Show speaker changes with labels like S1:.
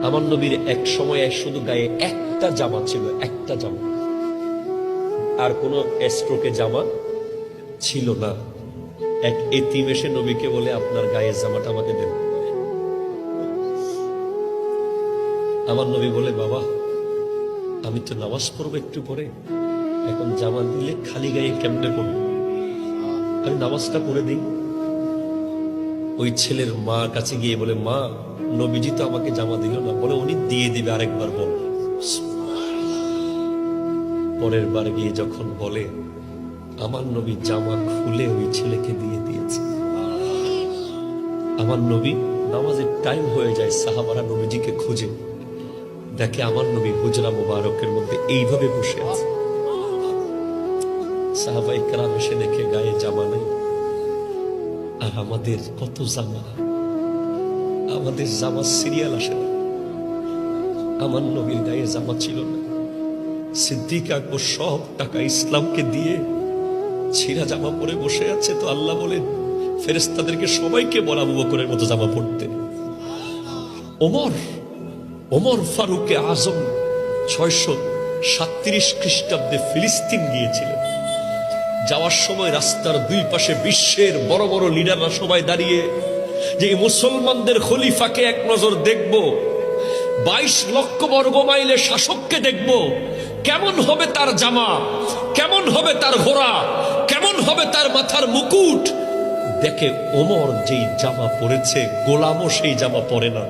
S1: আমার নবীর এক সময় শুধু গায়ে একটা জামা ছিল, একটা জামা, আর কোনো স্ট্রোকে জামা ছিল না। এক এতিম এসে নবীকে বলে, আপনার গায়ের জামাটা আমাকে দেন। আমার নবী বলে, বাবা আমি তো নামাজ পড়বো একটু পরে, এখন জামা দিলে খালি গায়ে কেমনে পড়বো, আমি নামাজটা পড়ে দিই। ওই ছেলের মা কাছে গিয়ে বলে, মা নবীজি তো আমাকে জামা দিল না। বলে, উনি দিয়ে দিবে, আরেকবার বল। পরের বার গিয়ে যখন বলে, আমার নবী জামা খুলে ওই ছেলেকে দিয়ে দিয়েছে। আমার নবী, নামাজের টাইম হয়ে যায়, সাহাবারা নবীজিকে খুঁজে দেখে আমার নবী হুজরা মুবারকের মধ্যে এইভাবে বসে আছে। সাহাবায়ে কেরাম এসে দেখে গায়ে জামা নেই। আর আমাদের কত জামা, আমাদের জামা সিরিয়াল আসে না। আমার নবীর গায়ে জামা ছিল না। সিদ্দিক আকবর সব টাকা ইসলামকে দিয়ে ছিঁড়া জামা পরে বসে আছে। তো আল্লাহ বলেন, ফেরেশতাদেরকে সবাইকে বলা, আবু বকরের মতো জামা পড়তে। ওমর ফারুকে আজম 637 খ্রিস্টাব্দে ফিলিস্তিন গিয়েছিলেন। যাওয়ার সময় রাস্তার দুই পাশে বিশ্বের বড় বড় লিডাররা সবাই দাঁড়িয়ে, যে মুসলমানদের খলিফাকে এক নজর দেখব, 22 লক্ষ বর্গ মাইলের শাসককে দেখব, কেমন হবে তার জামা, কেমন হবে তার ঘোড়া, কেমন হবে তার মাথার মুকুট। দেখে ওমর যেই জামা পরেছে, গোলামও সেই জামা পরে না।